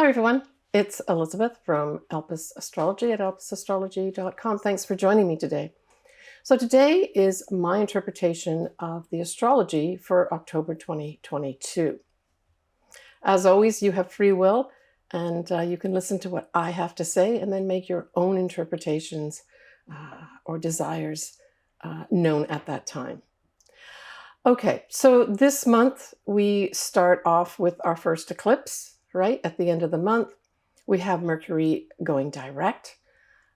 Hi everyone, it's Elizabeth from Elpis Astrology at elpisastrology.com. Thanks for joining me today. So today is my interpretation of the astrology for October 2022. As always, you have free will and you can listen to what I have to say and then make your own interpretations or desires known at that time. Okay, so this month we start off with our first eclipse, right? At the end of the month, we have Mercury going direct.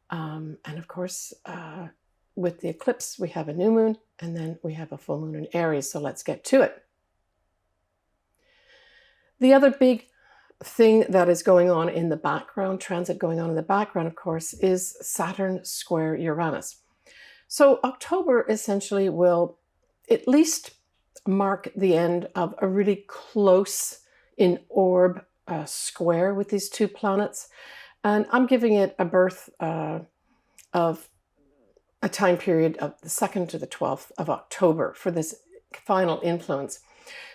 And of course, with the eclipse, we have a new moon and then we have a full moon in Aries. So let's get to it. The other big thing that is going on in the background, transit going on in the background, of course, is Saturn Square Uranus. So October essentially will at least mark the end of a really close in orb square with these two planets. And I'm giving it a birth of a time period of the 2nd to the 12th of October for this final influence.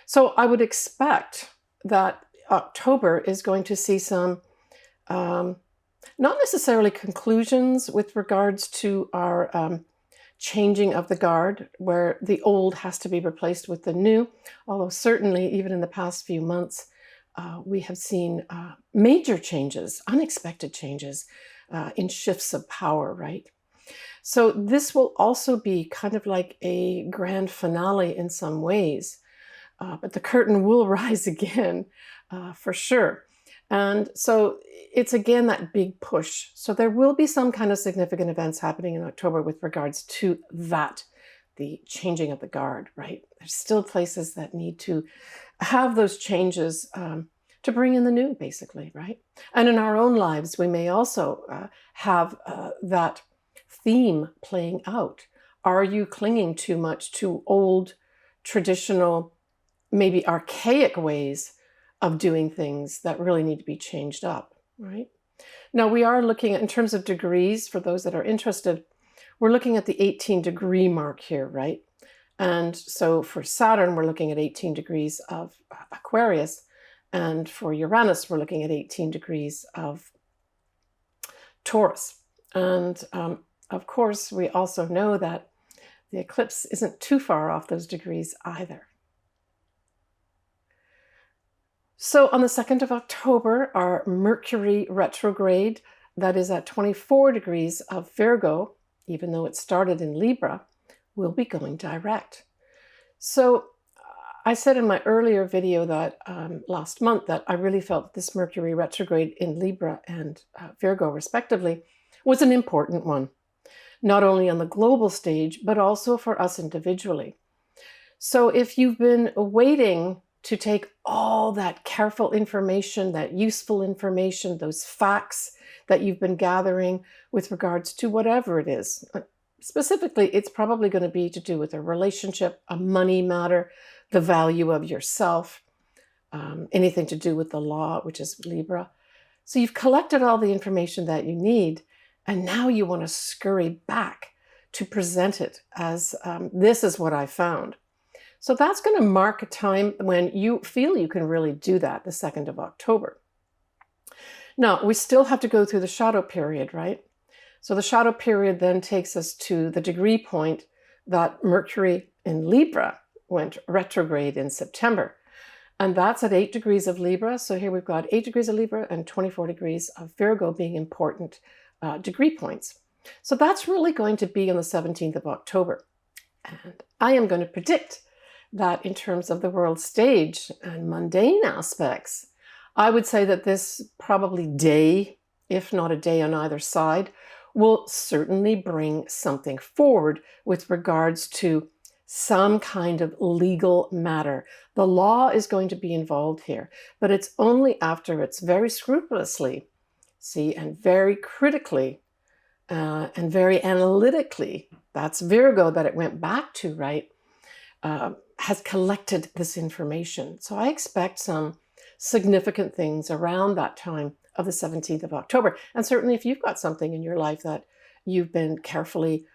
So I would expect that October is going to see some, not necessarily conclusions with regards to our changing of the guard, where the old has to be replaced with the new, although certainly even in the past few months, we have seen major changes, unexpected changes in shifts of power, right? So this will also be kind of like a grand finale in some ways, but the curtain will rise again for sure. And so it's again that big push. So there will be some kind of significant events happening in October with regards to that, the changing of the guard, right? There's still places that need to have those changes to bring in the new, basically, right? And in our own lives, we may also have that theme playing out. Are you clinging too much to old, traditional, maybe archaic ways of doing things that really need to be changed up, right? Now we are looking at, in terms of degrees, for those that are interested, we're looking at the 18-degree mark here, right? And so for Saturn, we're looking at 18 degrees of Aquarius. And for Uranus, we're looking at 18 degrees of Taurus. And of course, we also know that the eclipse isn't too far off those degrees either. So on the 2nd of October, our Mercury retrograde, that is at 24 degrees of Virgo, even though it started in Libra, will be going direct. So I said in my earlier video that last month that I really felt this Mercury retrograde in Libra and Virgo respectively was an important one, not only on the global stage, but also for us individually. So if you've been waiting to take all that careful information, that useful information, those facts that you've been gathering with regards to whatever it is. Specifically, it's probably going to be to do with a relationship, a money matter, the value of yourself, anything to do with the law, which is Libra. So you've collected all the information that you need, and now you want to scurry back to present it as this is what I found. So that's going to mark a time when you feel you can really do that, the 2nd of October. Now, we still have to go through the shadow period, right? So the shadow period then takes us to the degree point that Mercury in Libra went retrograde in September. And that's at 8 degrees of Libra. So here we've got 8 degrees of Libra and 24 degrees of Virgo being important degree points. So that's really going to be on the 17th of October. And I am going to predict that in terms of the world stage and mundane aspects, I would say that this probably day, if not a day on either side, will certainly bring something forward with regards to some kind of legal matter. The law is going to be involved here, but it's only after it's very scrupulously, and very critically and very analytically, that's Virgo that it went back to, right? Has collected this information. So I expect some significant things around that time of the 17th of October. And certainly if you've got something in your life that you've been carefully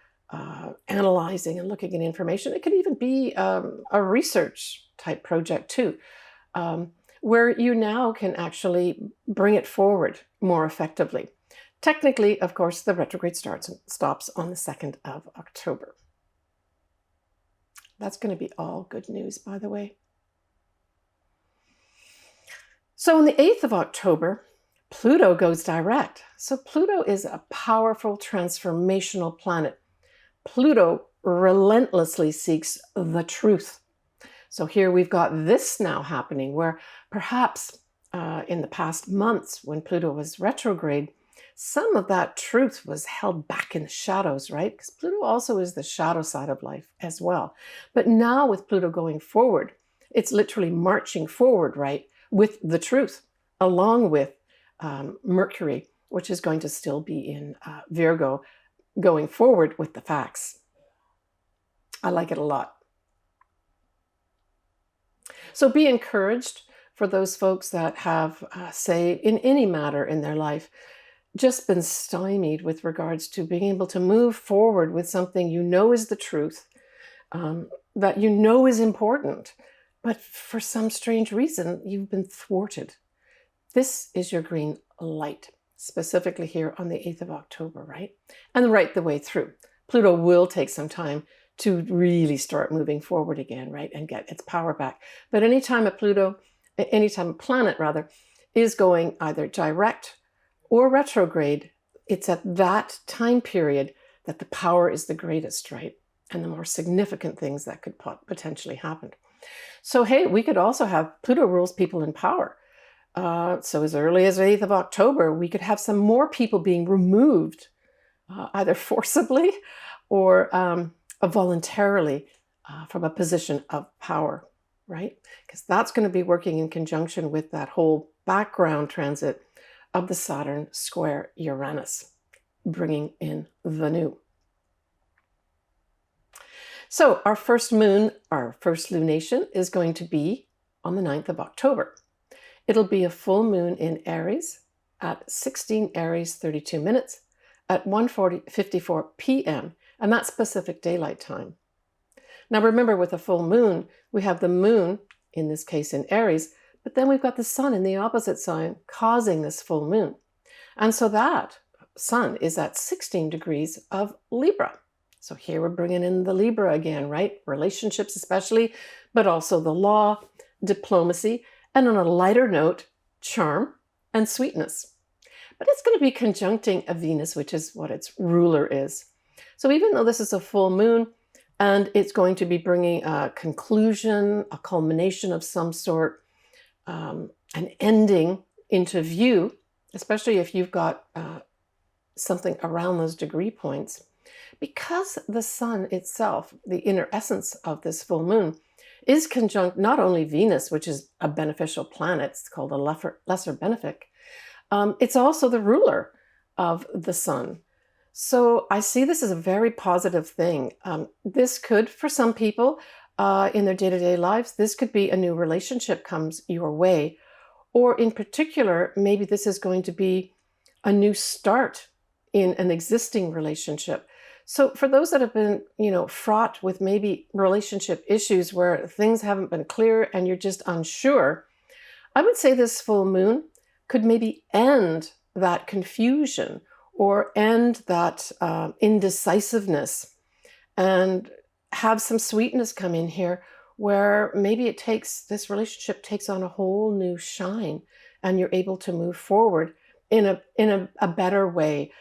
analyzing and looking at information, it could even be a research type project too. where you now can actually bring it forward more effectively. Technically, of course, the retrograde stops on the 2nd of October. That's going to be all good news, by the way. So on the 8th of October, Pluto goes direct. So Pluto is a powerful transformational planet. Pluto relentlessly seeks the truth. So here we've got this now happening where perhaps in the past months when Pluto was retrograde, some of that truth was held back in the shadows, right? Because Pluto also is the shadow side of life as well. But now with Pluto going forward, it's literally marching forward, right, with the truth, along with Mercury, which is going to still be in Virgo, going forward with the facts. I like it a lot. So be encouraged for those folks that have, say, in any matter in their life, just been stymied with regards to being able to move forward with something you know is the truth, that you know is important, but for some strange reason, you've been thwarted. This is your green light, specifically here on the 8th of October, right? And right the way through. Pluto will take some time to really start moving forward again, right? And get its power back. But anytime a planet rather, is going either direct or retrograde, it's at that time period that the power is the greatest, right? And the more significant things that could potentially happen. So, hey, we could also have Pluto rules people in power. So as early as the 8th of October, we could have some more people being removed, either forcibly or voluntarily from a position of power, right? Because that's going to be working in conjunction with that whole background transit of the Saturn Square Uranus, bringing in the new. So our first moon, our first lunation is going to be on the 9th of October. It'll be a full moon in Aries at 16 Aries 32 minutes at 1:54 p.m. and that's Pacific Daylight Time. Now remember, with a full moon, we have the moon, in this case in Aries, but then we've got the sun in the opposite sign causing this full moon. And so that sun is at 16 degrees of Libra. So here we're bringing in the Libra again, right? Relationships especially, but also the law, diplomacy, and on a lighter note, charm and sweetness. But it's going to be conjuncting a Venus, which is what its ruler is. So even though this is a full moon and it's going to be bringing a conclusion, a culmination of some sort, an ending into view, especially if you've got something around those degree points, because the sun itself, the inner essence of this full moon, is conjunct not only Venus, which is a beneficial planet, it's called a lesser benefic, it's also the ruler of the sun. So I see this as a very positive thing. This could, for some people in their day-to-day lives, this could be a new relationship comes your way. Or in particular, maybe this is going to be a new start in an existing relationship. So for those that have been, fraught with maybe relationship issues where things haven't been clear and you're just unsure, I would say this full moon could maybe end that confusion or end that indecisiveness and have some sweetness come in here where maybe this relationship takes on a whole new shine and you're able to move forward in a better way.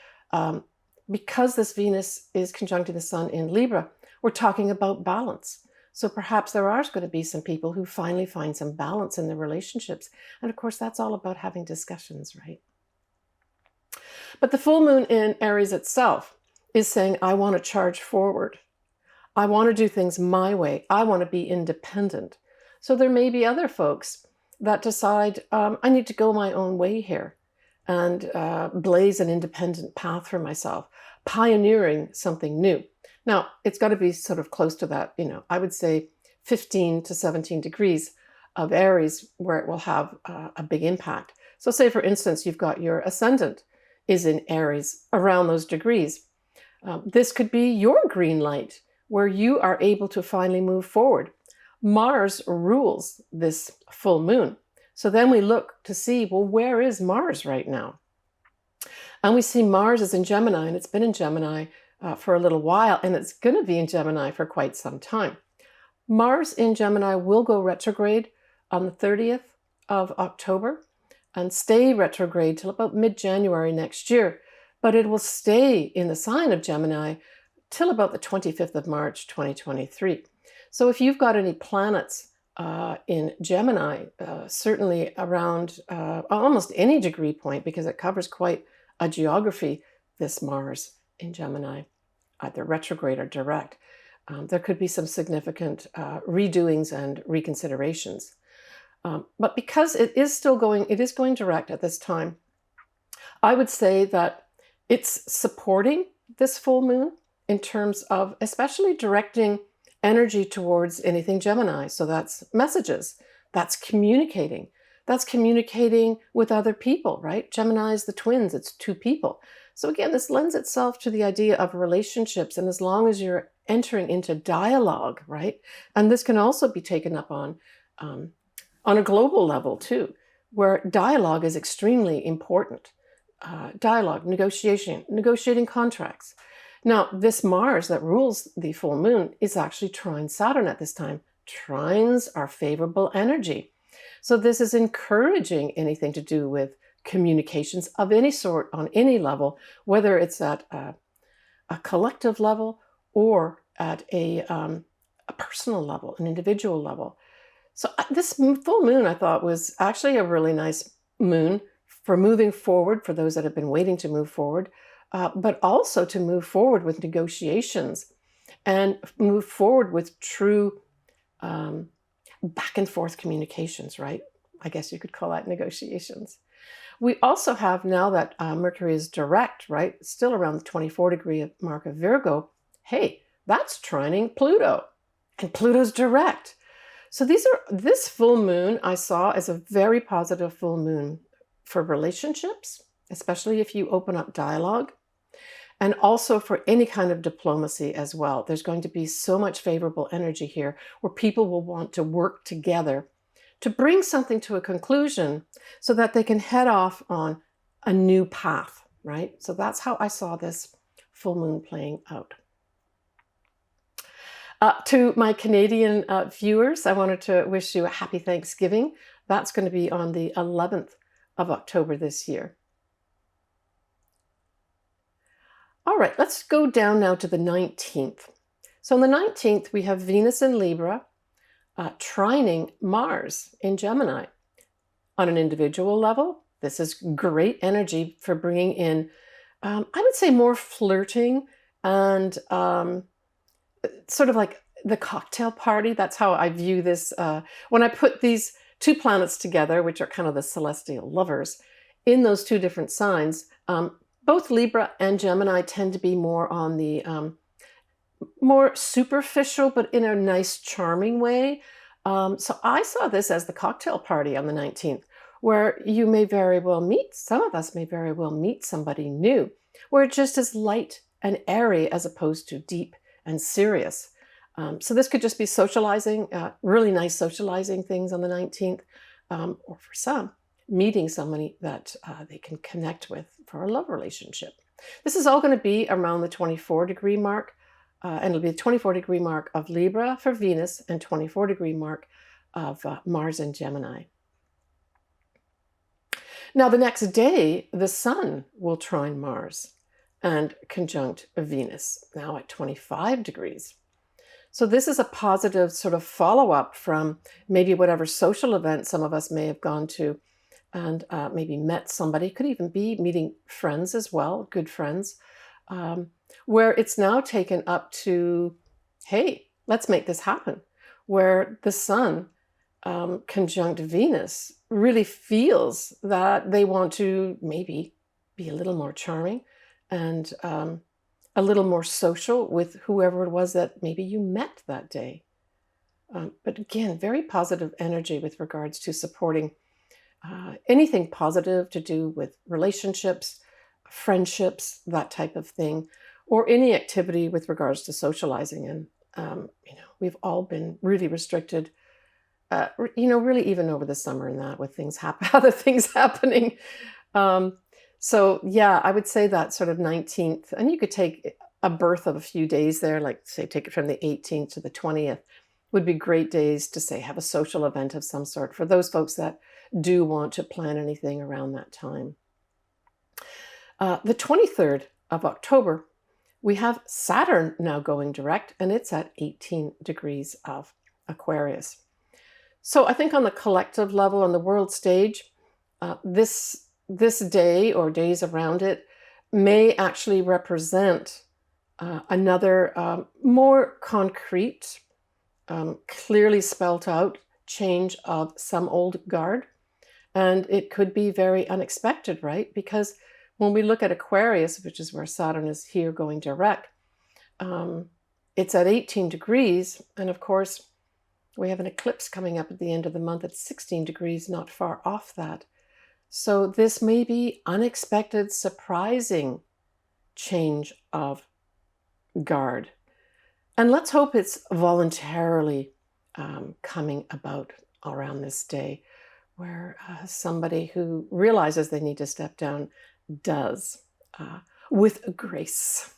Because this Venus is conjuncting the sun in Libra, we're talking about balance. So perhaps there are going to be some people who finally find some balance in their relationships. And of course, that's all about having discussions, right? But the full moon in Aries itself is saying, I want to charge forward. I want to do things my way. I want to be independent. So there may be other folks that decide, I need to go my own way here and blaze an independent path for myself, pioneering something new. Now, it's got to be sort of close to that, I would say 15 to 17 degrees of Aries where it will have a big impact. So say, for instance, you've got your ascendant is in Aries around those degrees. This could be your green light where you are able to finally move forward. Mars rules this full moon. So then we look to see, well, where is Mars right now? And we see Mars is in Gemini, and it's been in Gemini for a little while, and it's going to be in Gemini for quite some time. Mars in Gemini will go retrograde on the 30th of October and stay retrograde till about mid-January next year, but it will stay in the sign of Gemini till about the 25th of March, 2023. So if you've got any planets in Gemini, certainly around almost any degree point, because it covers quite a geography, this Mars in Gemini, either retrograde or direct, there could be some significant redoings and reconsiderations. But because it is going direct at this time, I would say that it's supporting this full moon in terms of especially directing energy towards anything Gemini. So that's messages, that's communicating with other people, right? Gemini is the twins, it's two people. So again, this lends itself to the idea of relationships. And as long as you're entering into dialogue, right? And this can also be taken up on a global level too, where dialogue is extremely important. Dialogue, negotiating contracts. Now, this Mars that rules the full moon is actually trine Saturn at this time. Trines are favorable energy. So this is encouraging anything to do with communications of any sort on any level, whether it's at a collective level or at a personal level, an individual level. So this full moon, I thought, was actually a really nice moon for moving forward, for those that have been waiting to move forward, but also to move forward with negotiations and move forward with true back and forth communications, right? I guess you could call that negotiations. We also have, now that Mercury is direct, right, still around the 24-degree mark of Virgo, hey, that's trining Pluto, and Pluto's direct. So this full moon I saw as a very positive full moon for relationships, especially if you open up dialogue, and also for any kind of diplomacy as well. There's going to be so much favorable energy here where people will want to work together to bring something to a conclusion so that they can head off on a new path, right? So that's how I saw this full moon playing out. To my Canadian viewers, I wanted to wish you a happy Thanksgiving. That's going to be on the 11th of October this year. All right, let's go down now to the 19th. So on the 19th, we have Venus in Libra trining Mars in Gemini. On an individual level, this is great energy for bringing in, I would say, more flirting and sort of like the cocktail party. That's how I view this. When I put these two planets together, which are kind of the celestial lovers, in those two different signs, both Libra and Gemini tend to be more on the more superficial, but in a nice, charming way. So I saw this as the cocktail party on the 19th, where you may very well meet, some of us may very well meet somebody new, where it just is light and airy as opposed to deep and serious. So this could just be socializing, really nice socializing things on the 19th, or for some, meeting somebody that they can connect with for a love relationship. This is all going to be around the 24-degree mark, and it'll be the 24-degree mark of Libra for Venus and 24-degree mark of Mars and Gemini. Now, the next day, the Sun will trine Mars and conjunct Venus, now at 25 degrees. So this is a positive sort of follow-up from maybe whatever social event some of us may have gone to and maybe met somebody, could even be meeting friends as well, good friends, where it's now taken up to, hey, let's make this happen, where the Sun conjunct Venus really feels that they want to maybe be a little more charming and a little more social with whoever it was that maybe you met that day. But again, very positive energy with regards to supporting anything positive to do with relationships, friendships, that type of thing, or any activity with regards to socializing. And, we've all been really restricted really even over the summer and that with other things happening. So yeah, I would say that sort of 19th, and you could take a berth of a few days there, like say take it from the 18th to the 20th, would be great days to say have a social event of some sort for those folks that do want to plan anything around that time. The 23rd of October, we have Saturn now going direct, and it's at 18 degrees of Aquarius. So I think on the collective level, on the world stage, this day or days around it may actually represent another more concrete, clearly spelt out change of some old guard. And it could be very unexpected, right? Because when we look at Aquarius, which is where Saturn is here going direct, it's at 18 degrees. And of course, we have an eclipse coming up at the end of the month at 16 degrees, not far off that. So this may be unexpected, surprising change of guard. And let's hope it's voluntarily coming about around this day, where somebody who realizes they need to step down does, with grace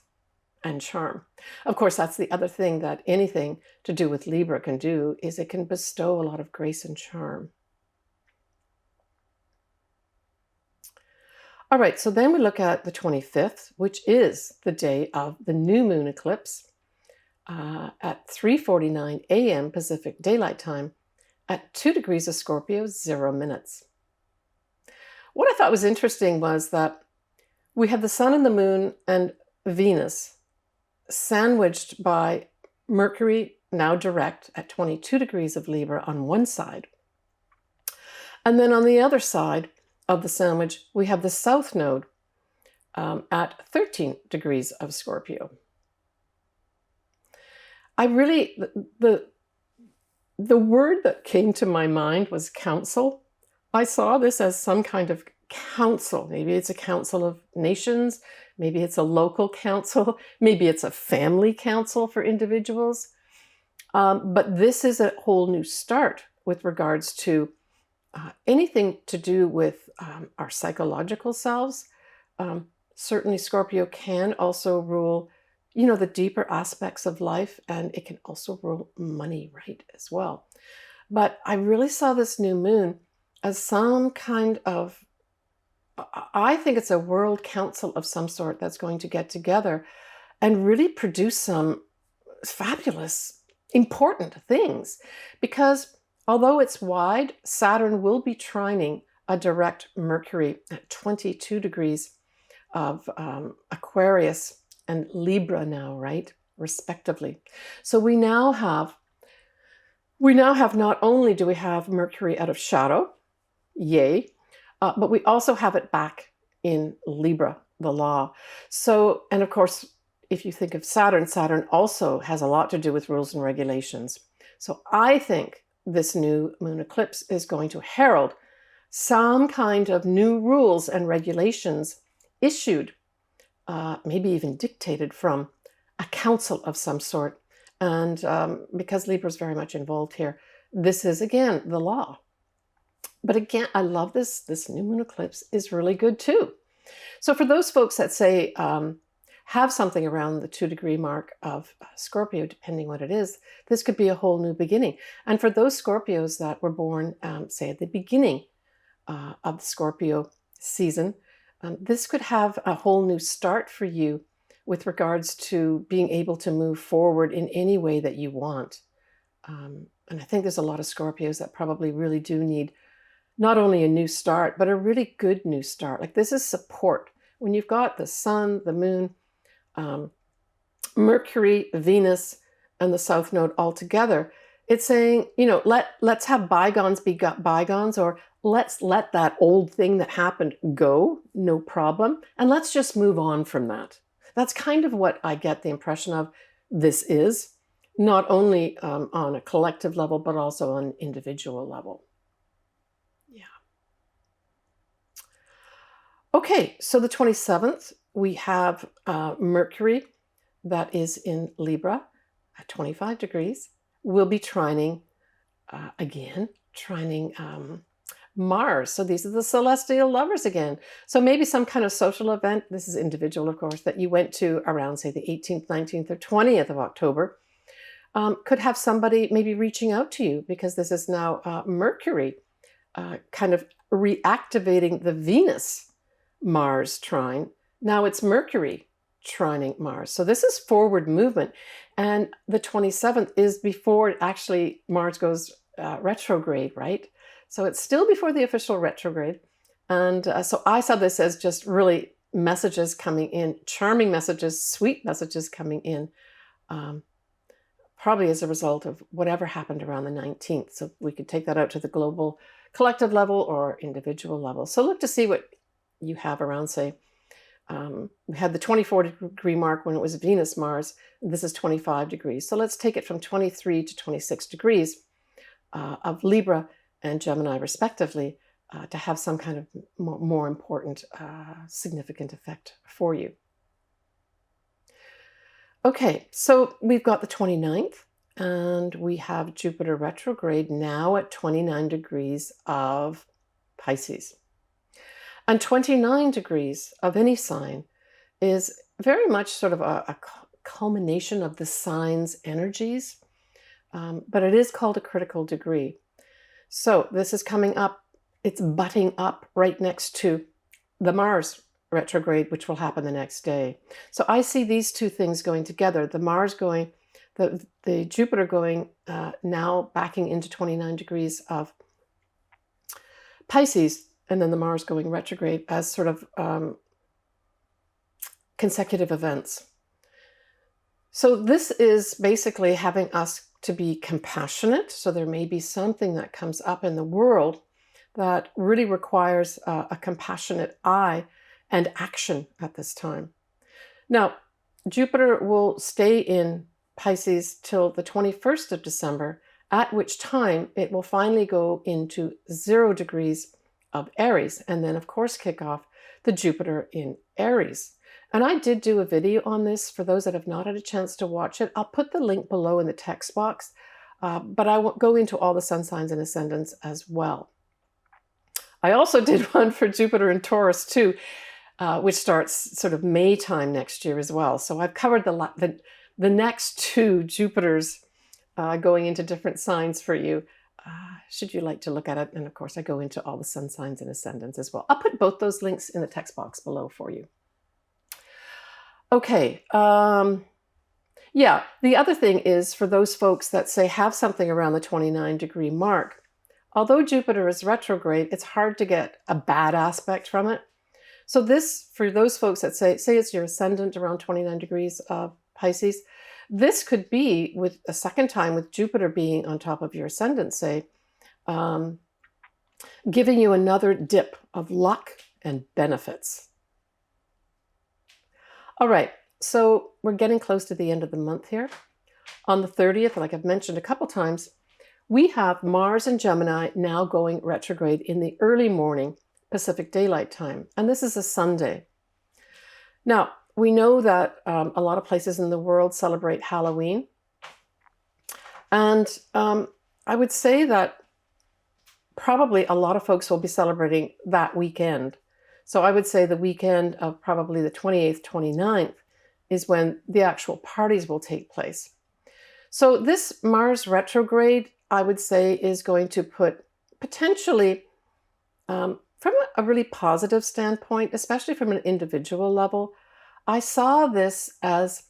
and charm. Of course, that's the other thing that anything to do with Libra can do, is it can bestow a lot of grace and charm. All right, so then we look at the 25th, which is the day of the new moon eclipse at 3:49 a.m. Pacific Daylight Time at 2 degrees of Scorpio, 0 minutes. What I thought was interesting was that we have the sun and the moon and Venus sandwiched by Mercury, now direct at 22 degrees of Libra on one side. And then on the other side of the sandwich, we have the South Node at 13 degrees of Scorpio. The word that came to my mind was council. I saw this as some kind of council. Maybe it's a council of nations. Maybe it's a local council. Maybe it's a family council for individuals. But this is a whole new start with regards to anything to do with our psychological selves. Certainly Scorpio can also rule, the deeper aspects of life, and it can also rule money, right, as well. But I really saw this new moon as some kind of, I think it's a world council of some sort that's going to get together and really produce some fabulous, important things. Because although it's wide, Saturn will be trining a direct Mercury at 22 degrees of Aquarius and Libra now, right, respectively. So we now have not only do we have Mercury out of shadow, yay, but we also have it back in Libra, the law. So, and of course, if you think of Saturn, Saturn also has a lot to do with rules and regulations. So I think this new moon eclipse is going to herald some kind of new rules and regulations issued, maybe even dictated from a council of some sort. And because Libra is very much involved here, this is, again, the law. But again, I love this. This new moon eclipse is really good too. So for those folks that say, have something around the 2 degree mark of Scorpio, depending what it is, this could be a whole new beginning. And for those Scorpios that were born, say, at the beginning of the Scorpio season, this could have a whole new start for you with regards to being able to move forward in any way that you want. And I think there's a lot of Scorpios that probably really do need not only a new start, but a really good new start. Like, this is support. When you've got the sun, the moon, Mercury, Venus, and the South Node all together, it's saying, let's have bygones be bygones, or let's let that old thing that happened go, no problem, and let's just move on from that. That's kind of what I get the impression of this is, not only on a collective level, but also on an individual level. Yeah. Okay, so the 27th, we have Mercury that is in Libra at 25 degrees. Will be trining again, trining Mars. So these are the celestial lovers again. So maybe some kind of social event, this is individual, of course, that you went to around, say, the 18th, 19th, or 20th of October, could have somebody maybe reaching out to you, because this is now Mercury kind of reactivating the Venus-Mars trine. Now it's Mercury trining Mars. So this is forward movement. And the 27th is before actually Mars goes retrograde, right? So it's still before the official retrograde. And so I saw this as just really messages coming in, charming messages, sweet messages coming in, probably as a result of whatever happened around the 19th. So we could take that out to the global collective level or individual level. So look to see what you have around, say, we had the 24-degree mark when it was Venus Mars. This is 25 degrees. So let's take it from 23 to 26 degrees of Libra and Gemini respectively to have some kind of more important, significant effect for you. Okay, so we've got the 29th, and we have Jupiter retrograde now at 29 degrees of Pisces. And 29 degrees of any sign is very much sort of a culmination of the sign's energies, but it is called a critical degree. So this is coming up, it's butting up right next to the Mars retrograde, which will happen the next day. So I see these two things going together, the Mars going, the Jupiter going now backing into 29 degrees of Pisces, and then the Mars going retrograde as sort of consecutive events. So this is basically having us to be compassionate. So there may be something that comes up in the world that really requires a compassionate eye and action at this time. Now, Jupiter will stay in Pisces till the 21st of December, at which time it will finally go into 0 degrees of Aries, and then of course kick off the Jupiter in Aries. And I did do a video on this for those that have not had a chance to watch it. I'll put the link below in the text box, but I won't go into all the sun signs and ascendants as well. I also did one for Jupiter in Taurus too, which starts sort of May time next year as well. So I've covered the next 2 Jupiters going into different signs for you, should you like to look at it. And of course, I go into all the sun signs and ascendants as well. I'll put both those links in the text box below for you. Okay. Yeah, the other thing is for those folks that say have something around the 29 degree mark, although Jupiter is retrograde, it's hard to get a bad aspect from it. So this, for those folks that say it's your ascendant around 29 degrees of Pisces, this could be with a second time with Jupiter being on top of your ascendant, say, giving you another dip of luck and benefits. All right, so we're getting close to the end of the month here. On the 30th, like I've mentioned a couple times, we have Mars and Gemini now going retrograde in the early morning Pacific Daylight Time, and this is a Sunday. Now, we know that a lot of places in the world celebrate Halloween, and I would say that probably a lot of folks will be celebrating that weekend. So I would say the weekend of probably the 28th, 29th is when the actual parties will take place. So this Mars retrograde, I would say, is going to put potentially, from a really positive standpoint, especially from an individual level, I saw this as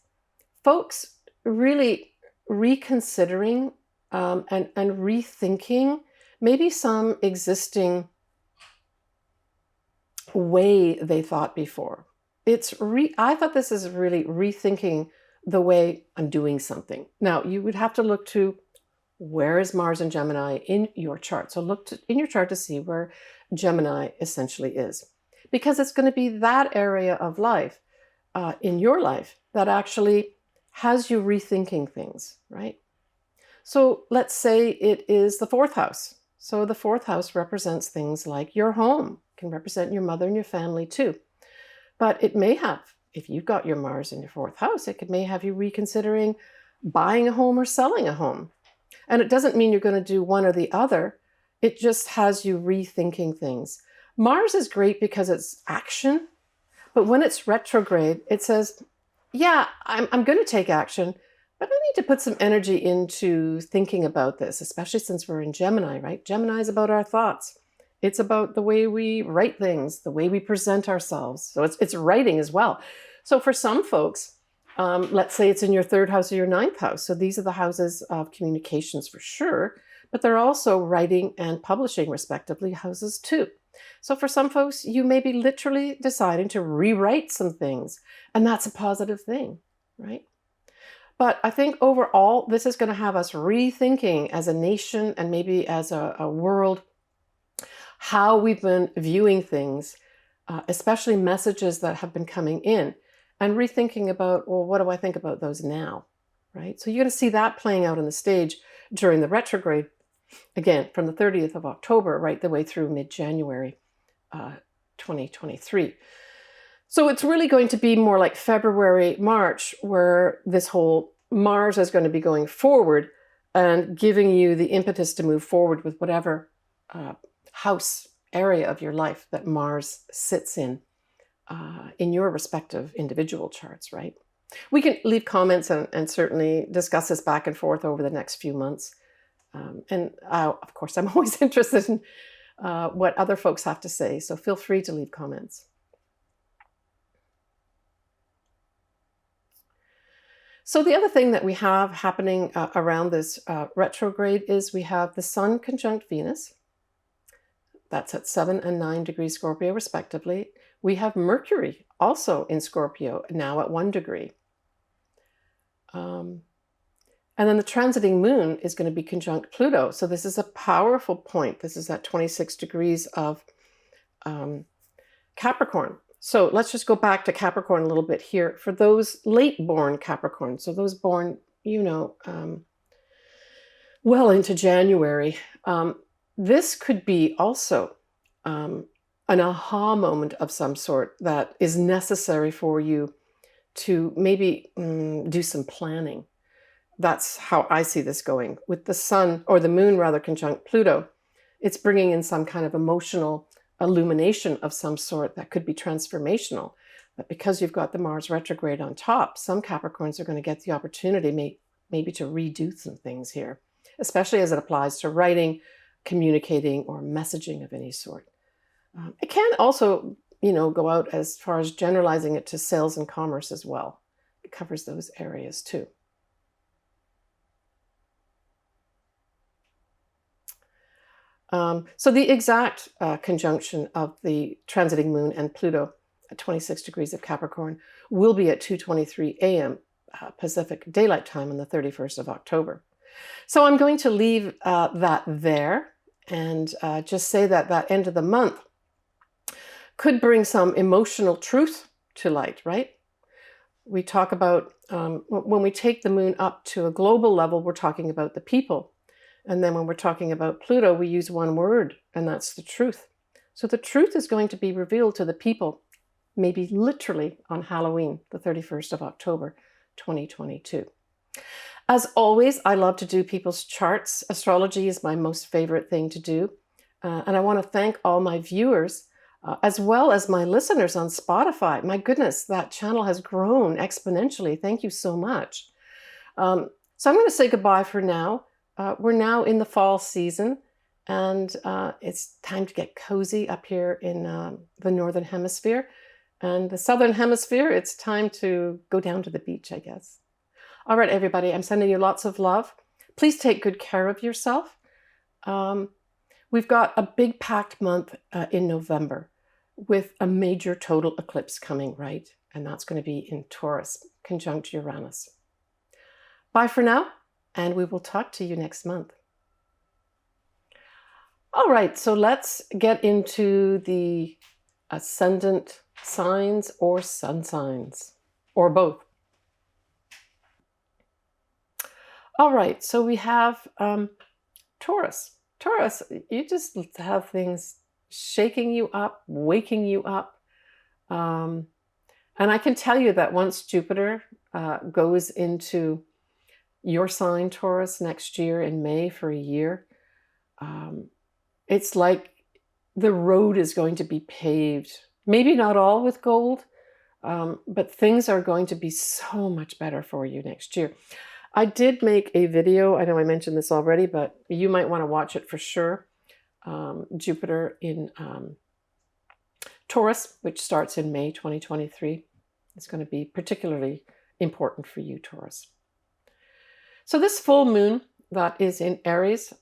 folks really reconsidering and rethinking maybe some existing way they thought before. I thought this is really rethinking the way I'm doing something. Now, you would have to look to where is Mars and Gemini in your chart. So look in your chart to see where Gemini essentially is, because it's going to be that area of life in your life that actually has you rethinking things, right? So let's say it is the 4th house. So the 4th house represents things like your home, can represent your mother and your family too. But it may have, if you've got your Mars in your 4th house, may have you reconsidering buying a home or selling a home. And it doesn't mean you're going to do one or the other. It just has you rethinking things. Mars is great because it's action, but when it's retrograde, it says, yeah, I'm going to take action, but I need to put some energy into thinking about this, especially since we're in Gemini, right? Gemini is about our thoughts. It's about the way we write things, the way we present ourselves. So it's writing as well. So for some folks, let's say it's in your third house or your ninth house. So these are the houses of communications for sure, but they're also writing and publishing, respectively, houses too. So for some folks, you may be literally deciding to rewrite some things, and that's a positive thing, right? But I think overall, this is going to have us rethinking as a nation and maybe as a world how we've been viewing things, especially messages that have been coming in, and rethinking about, well, what do I think about those now, right? So you're going to see that playing out on the stage during the retrograde, again, from the 30th of October right the way through mid-January 2023. So it's really going to be more like February, March, where this whole Mars is going to be going forward and giving you the impetus to move forward with whatever house area of your life that Mars sits in your respective individual charts, right? We can leave comments and certainly discuss this back and forth over the next few months. Of course, I'm always interested in what other folks have to say, so feel free to leave comments. So the other thing that we have happening around this retrograde is we have the Sun conjunct Venus. That's at 7 and 9 degrees Scorpio, respectively. We have Mercury also in Scorpio, now at 1 degree. And then the transiting moon is going to be conjunct Pluto. So this is a powerful point. This is at 26 degrees of Capricorn. So let's just go back to Capricorn a little bit here. For those late-born Capricorn, so those born, well into January, this could be also an aha moment of some sort that is necessary for you to maybe do some planning. That's how I see this going. With the sun, or the moon rather, conjunct Pluto, it's bringing in some kind of emotional illumination of some sort that could be transformational. But because you've got the Mars retrograde on top, some Capricorns are going to get the opportunity maybe to redo some things here, especially as it applies to writing, communicating, or messaging of any sort. It can also, go out as far as generalizing it to sales and commerce as well. It covers those areas too. So the exact conjunction of the transiting moon and Pluto at 26 degrees of Capricorn will be at 2:23 a.m. Pacific Daylight Time on the 31st of October. So I'm going to leave that there and just say that that end of the month could bring some emotional truth to light, right? We talk about, when we take the moon up to a global level, we're talking about the people. And then when we're talking about Pluto, we use one word, and that's the truth. So the truth is going to be revealed to the people, maybe literally on Halloween, the 31st of October, 2022. As always, I love to do people's charts. Astrology is my most favorite thing to do. And I want to thank all my viewers, as well as my listeners on Spotify. My goodness, that channel has grown exponentially. Thank you so much. So I'm going to say goodbye for now. We're now in the fall season, and it's time to get cozy up here in the Northern Hemisphere. And the Southern Hemisphere, it's time to go down to the beach, I guess. All right, everybody, I'm sending you lots of love. Please take good care of yourself. We've got a big packed month in November with a major total eclipse coming, right? And that's going to be in Taurus, conjunct Uranus. Bye for now. And we will talk to you next month. All right, so let's get into the ascendant signs or sun signs, or both. All right, so we have Taurus. Taurus, you just have things shaking you up, waking you up. And I can tell you that once Jupiter goes into your sign, Taurus, next year in May for a year, it's like the road is going to be paved. Maybe not all with gold, but things are going to be so much better for you next year. I did make a video. I know I mentioned this already, but you might want to watch it for sure. Jupiter in Taurus, which starts in May 2023. It's going to be particularly important for you, Taurus. So this full moon that is in Aries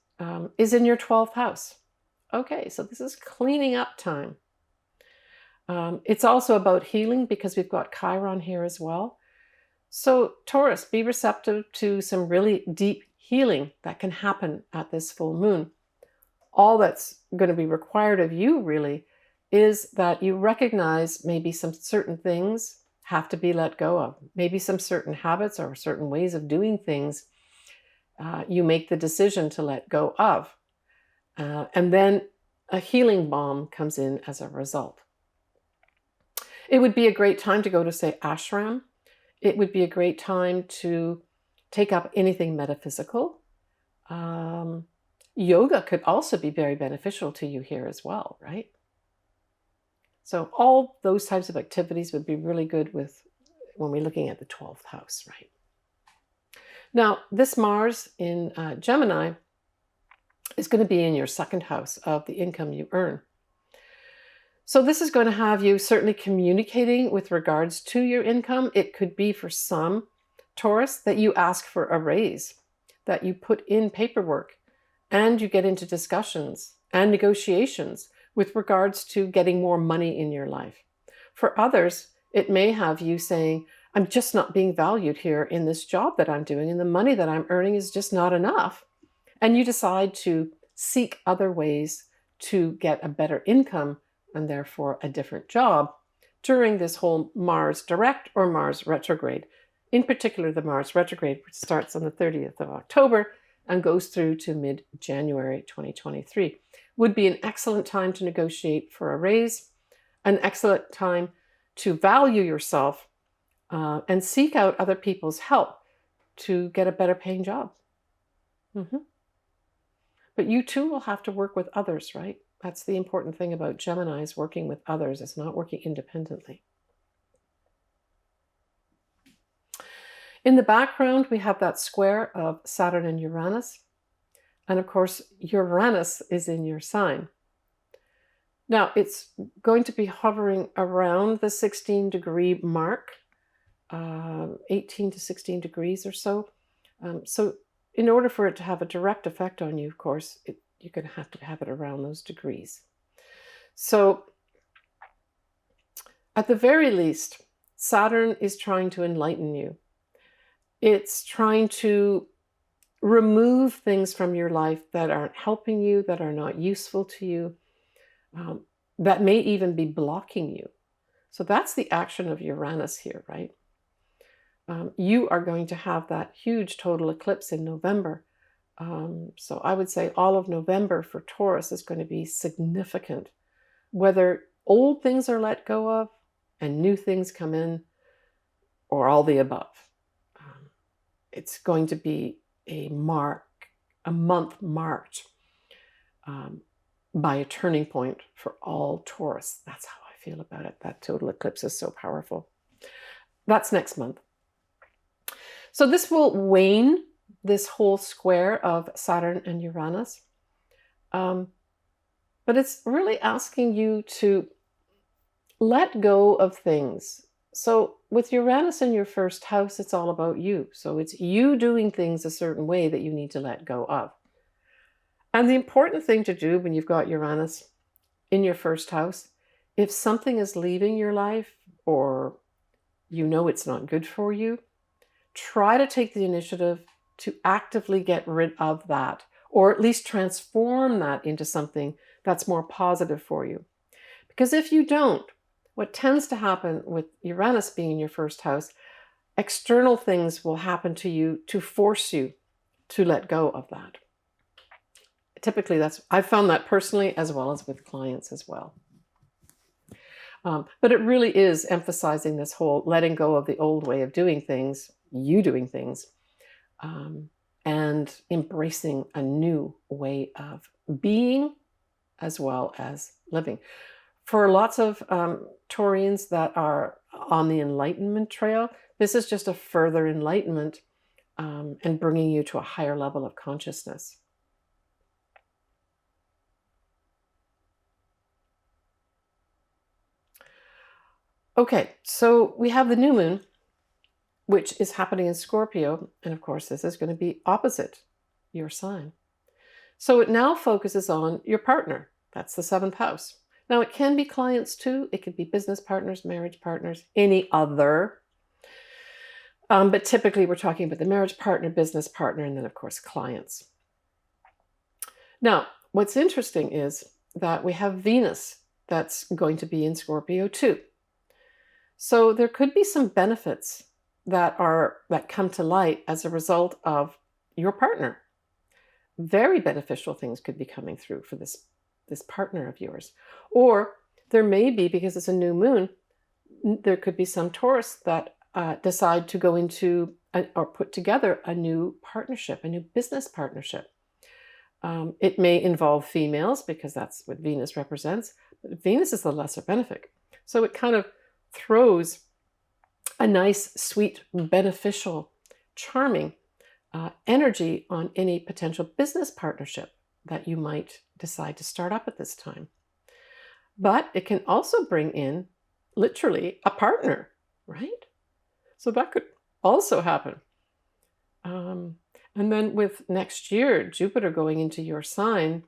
is in your 12th house. Okay, so this is cleaning up time. It's also about healing because we've got Chiron here as well. So Taurus, be receptive to some really deep healing that can happen at this full moon. All that's going to be required of you really is that you recognize maybe some certain things have to be let go of. Maybe some certain habits or certain ways of doing things you make the decision to let go of. And then a healing balm comes in as a result. It would be a great time to go to, say, ashram. It would be a great time to take up anything metaphysical. Yoga could also be very beneficial to you here as well, right? So all those types of activities would be really good with when we're looking at the 12th house, right? Now, this Mars in Gemini is going to be in your second house of the income you earn. So this is going to have you certainly communicating with regards to your income. It could be for some, Taurus, that you ask for a raise, that you put in paperwork and you get into discussions and negotiations with regards to getting more money in your life. For others, it may have you saying, I'm just not being valued here in this job that I'm doing, and the money that I'm earning is just not enough. And you decide to seek other ways to get a better income and therefore a different job during this whole Mars direct or Mars retrograde. In particular, the Mars retrograde, which starts on the 30th of October and goes through to mid-January 2023. Would be an excellent time to negotiate for a raise, an excellent time to value yourself and seek out other people's help to get a better paying job. But you too will have to work with others, right? That's the important thing about Gemini, is working with others. It's not working independently. In the background, we have that square of Saturn and Uranus. And of course, Uranus is in your sign. Now, it's going to be hovering around the 16-degree mark, 18 to 16 degrees or so. So in order for it to have a direct effect on you, of course, you're going to have it around those degrees. So at the very least, Saturn is trying to enlighten you. It's trying to remove things from your life that aren't helping you, that are not useful to you, that may even be blocking you. So that's the action of Uranus here, right? You are going to have that huge total eclipse in November. So I would say all of November for Taurus is going to be significant. Whether old things are let go of and new things come in, or all the above. It's going to be a month marked by a turning point for all Taurus. That's how I feel about it. That total eclipse is so powerful. That's next month. So this will wane this whole square of Saturn and Uranus. But it's really asking you to let go of things. So with Uranus in your first house, it's all about you. So it's you doing things a certain way that you need to let go of. And the important thing to do when you've got Uranus in your first house, if something is leaving your life or you know it's not good for you, try to take the initiative to actively get rid of that, or at least transform that into something that's more positive for you. Because if you don't, what tends to happen with Uranus being in your first house, external things will happen to you to force you to let go of that. Typically, I've found that personally as well as with clients as well. But it really is emphasizing this whole letting go of the old way of doing things, you doing things, and embracing a new way of being as well as living. For lots of Taurians that are on the enlightenment trail, this is just a further enlightenment and bringing you to a higher level of consciousness. Okay, so we have the new moon, which is happening in Scorpio. And of course, this is going to be opposite your sign. So it now focuses on your partner. That's the 7th house. Now, it can be clients too. It could be business partners, marriage partners, any other. But typically, we're talking about the marriage partner, business partner, and then, of course, clients. Now, what's interesting is that we have Venus that's going to be in Scorpio too. So there could be some benefits that come to light as a result of your partner. Very beneficial things could be coming through for this partner of yours. Or there may be, because it's a new moon, there could be some Taurus that decide to go into or put together a new partnership, a new business partnership. It may involve females because that's what Venus represents. But Venus is the lesser benefic. So it kind of throws a nice, sweet, beneficial, charming energy on any potential business partnership that you might decide to start up at this time. But it can also bring in literally a partner, right? So that could also happen. And then with next year, Jupiter going into your sign,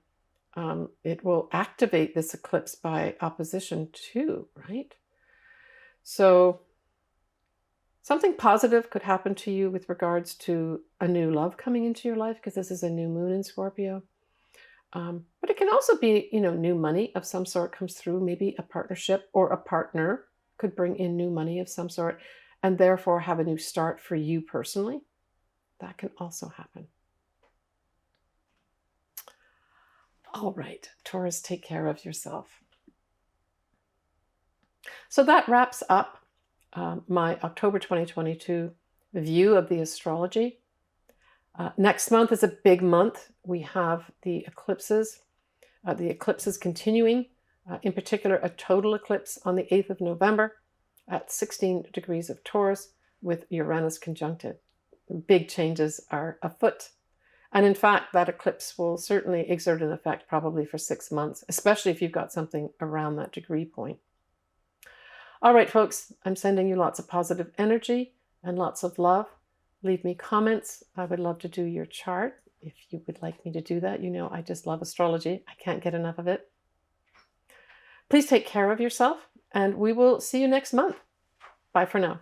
it will activate this eclipse by opposition too, right? So something positive could happen to you with regards to a new love coming into your life, because this is a new moon in Scorpio. But it can also be, new money of some sort comes through. Maybe a partnership or a partner could bring in new money of some sort and therefore have a new start for you personally. That can also happen. All right, Taurus, take care of yourself. So that wraps up my October 2022 view of the astrology. Next month is a big month. We have the eclipses. The eclipses continuing, in particular a total eclipse on the 8th of November at 16 degrees of Taurus with Uranus conjuncted. Big changes are afoot. And in fact, that eclipse will certainly exert an effect probably for 6 months, especially if you've got something around that degree point. All right, folks, I'm sending you lots of positive energy and lots of love. Leave me comments. I would love to do your chart if you would like me to do that. I just love astrology. I can't get enough of it. Please take care of yourself, and we will see you next month. Bye for now.